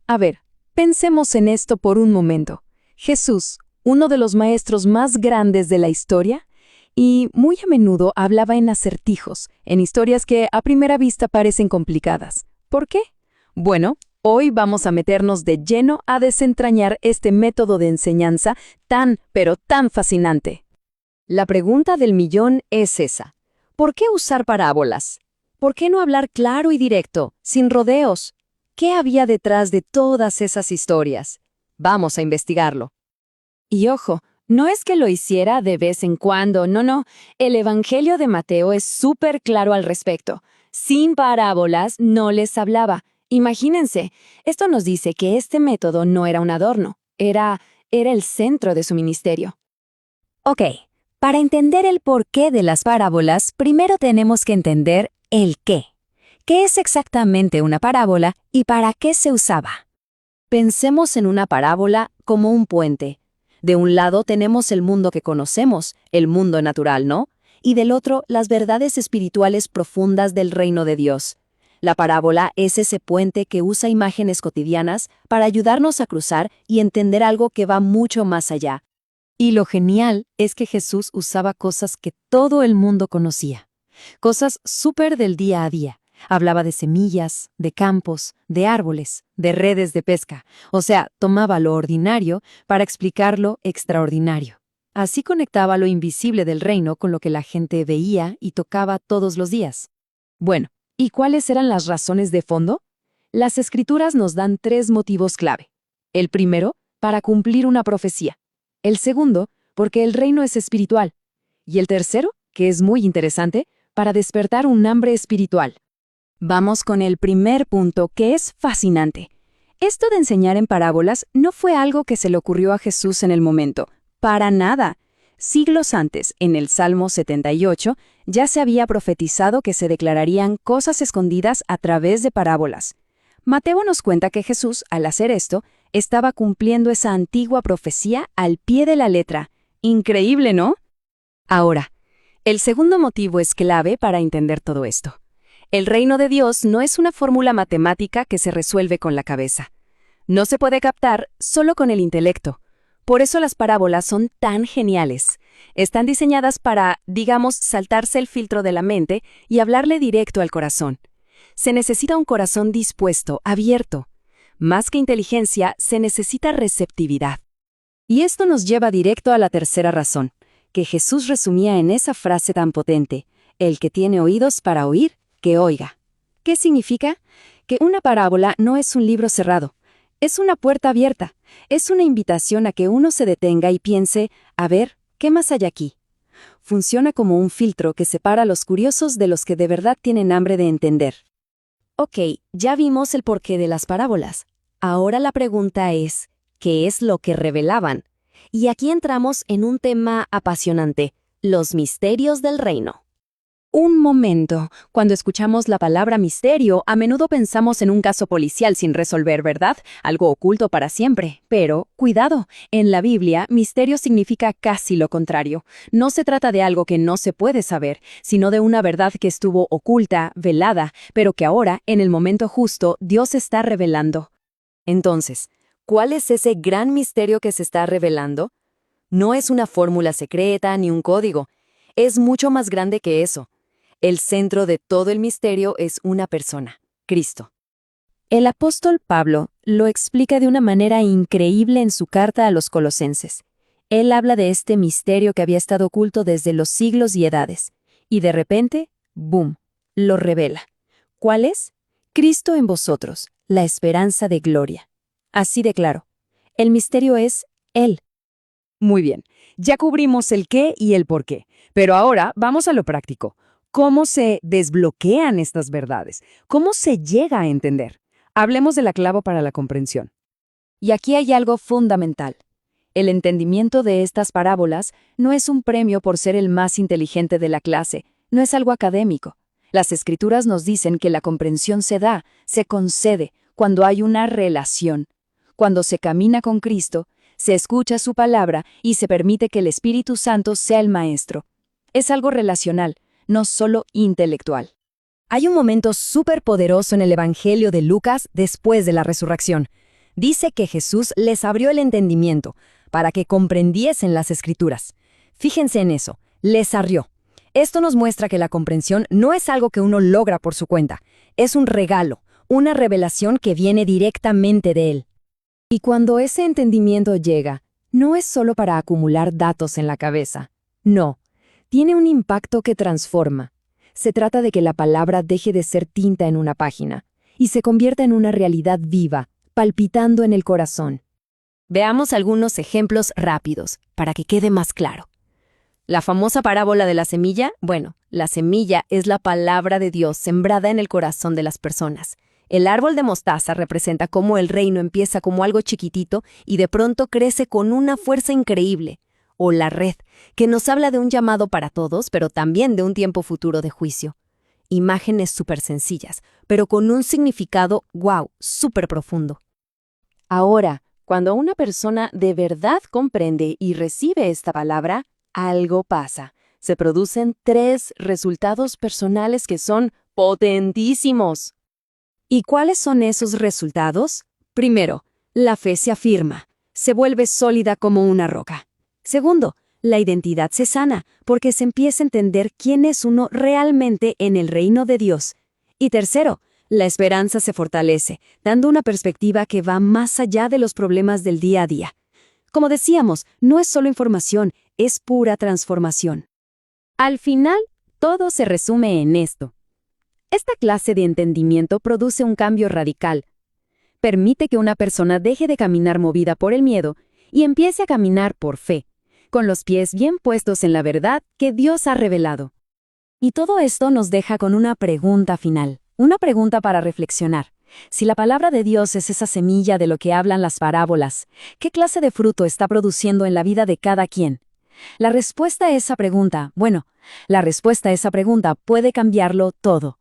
A ver, pensemos en esto por un momento. Jesús, uno de los maestros más grandes de la historia, y muy a menudo hablaba en acertijos, en historias que a primera vista parecen complicadas. ¿Por qué? Bueno, hoy vamos a meternos de lleno a desentrañar este método de enseñanza tan, pero tan fascinante. La pregunta del millón es esa. ¿Por qué usar parábolas? ¿Por qué no hablar claro y directo, sin rodeos? ¿Qué había detrás de todas esas historias? Vamos a investigarlo. Y ojo, no es que lo hiciera de vez en cuando, no. El Evangelio de Mateo es súper claro al respecto. Sin parábolas no les hablaba. Imagínense, esto nos dice que este método no era un adorno, era el centro de su ministerio. Ok, para entender el porqué de las parábolas, primero tenemos que entender el qué. ¿Qué es exactamente una parábola y para qué se usaba? Pensemos en una parábola como un puente. De un lado tenemos el mundo que conocemos, el mundo natural, ¿no? Y del otro, las verdades espirituales profundas del reino de Dios. La parábola es ese puente que usa imágenes cotidianas para ayudarnos a cruzar y entender algo que va mucho más allá. Y lo genial es que Jesús usaba cosas que todo el mundo conocía. Cosas súper del día a día. Hablaba de semillas, de campos, de árboles, de redes de pesca. O sea, tomaba lo ordinario para explicar lo extraordinario. Así conectaba lo invisible del reino con lo que la gente veía y tocaba todos los días. Bueno, ¿y cuáles eran las razones de fondo? Las Escrituras nos dan 3 motivos clave. El primero, para cumplir una profecía. El segundo, porque el reino es espiritual. Y el tercero, que es muy interesante, para despertar un hambre espiritual. Vamos con el primer punto, que es fascinante. Esto de enseñar en parábolas no fue algo que se le ocurrió a Jesús en el momento. Para nada. Siglos antes, en el Salmo 78, ya se había profetizado que se declararían cosas escondidas a través de parábolas. Mateo nos cuenta que Jesús, al hacer esto, estaba cumpliendo esa antigua profecía al pie de la letra. Increíble, ¿no? Ahora, el segundo motivo es clave para entender todo esto. El reino de Dios no es una fórmula matemática que se resuelve con la cabeza. No se puede captar solo con el intelecto. Por eso las parábolas son tan geniales. Están diseñadas para, digamos, saltarse el filtro de la mente y hablarle directo al corazón. Se necesita un corazón dispuesto, abierto. Más que inteligencia, se necesita receptividad. Y esto nos lleva directo a la tercera razón, que Jesús resumía en esa frase tan potente: el que tiene oídos para oír, que oiga. ¿Qué significa? Que una parábola no es un libro cerrado, es una puerta abierta, es una invitación a que uno se detenga y piense, a ver, ¿qué más hay aquí? Funciona como un filtro que separa a los curiosos de los que de verdad tienen hambre de entender. Ok, ya vimos el porqué de las parábolas. Ahora la pregunta es, ¿qué es lo que revelaban? Y aquí entramos en un tema apasionante, los misterios del reino. Un momento. Cuando escuchamos la palabra misterio, a menudo pensamos en un caso policial sin resolver, ¿verdad? Algo oculto para siempre. Pero, cuidado, en la Biblia, misterio significa casi lo contrario. No se trata de algo que no se puede saber, sino de una verdad que estuvo oculta, velada, pero que ahora, en el momento justo, Dios está revelando. Entonces, ¿cuál es ese gran misterio que se está revelando? No es una fórmula secreta ni un código. Es mucho más grande que eso. El centro de todo el misterio es una persona, Cristo. El apóstol Pablo lo explica de una manera increíble en su carta a los Colosenses. Él habla de este misterio que había estado oculto desde los siglos y edades, y de repente, ¡boom!, lo revela. ¿Cuál es? Cristo en vosotros, la esperanza de gloria. Así de claro. El misterio es Él. Muy bien, ya cubrimos el qué y el por qué, pero ahora vamos a lo práctico. ¿Cómo se desbloquean estas verdades? ¿Cómo se llega a entender? Hablemos de la clave para la comprensión. Y aquí hay algo fundamental. El entendimiento de estas parábolas no es un premio por ser el más inteligente de la clase, no es algo académico. Las Escrituras nos dicen que la comprensión se da, se concede, cuando hay una relación. Cuando se camina con Cristo, se escucha su palabra y se permite que el Espíritu Santo sea el maestro. Es algo relacional, no solo intelectual. Hay un momento súper poderoso en el Evangelio de Lucas después de la resurrección. Dice que Jesús les abrió el entendimiento para que comprendiesen las Escrituras. Fíjense en eso, les abrió. Esto nos muestra que la comprensión no es algo que uno logra por su cuenta, es un regalo, una revelación que viene directamente de Él. Y cuando ese entendimiento llega, no es solo para acumular datos en la cabeza. No, tiene un impacto que transforma. Se trata de que la palabra deje de ser tinta en una página y se convierta en una realidad viva, palpitando en el corazón. Veamos algunos ejemplos rápidos, para que quede más claro. La famosa parábola de la semilla, la semilla es la palabra de Dios sembrada en el corazón de las personas. El árbol de mostaza representa cómo el reino empieza como algo chiquitito y de pronto crece con una fuerza increíble. O la red, que nos habla de un llamado para todos, pero también de un tiempo futuro de juicio. Imágenes súper sencillas, pero con un significado, súper profundo. Ahora, cuando una persona de verdad comprende y recibe esta palabra, algo pasa. Se producen 3 resultados personales que son potentísimos. ¿Y cuáles son esos resultados? Primero, la fe se afirma, se vuelve sólida como una roca. Segundo, la identidad se sana, porque se empieza a entender quién es uno realmente en el reino de Dios. Y tercero, la esperanza se fortalece, dando una perspectiva que va más allá de los problemas del día a día. Como decíamos, no es solo información, es pura transformación. Al final, todo se resume en esto. Esta clase de entendimiento produce un cambio radical. Permite que una persona deje de caminar movida por el miedo y empiece a caminar por fe, con los pies bien puestos en la verdad que Dios ha revelado. Y todo esto nos deja con una pregunta final, una pregunta para reflexionar. Si la palabra de Dios es esa semilla de lo que hablan las parábolas, ¿qué clase de fruto está produciendo en la vida de cada quien? La respuesta a esa pregunta puede cambiarlo todo.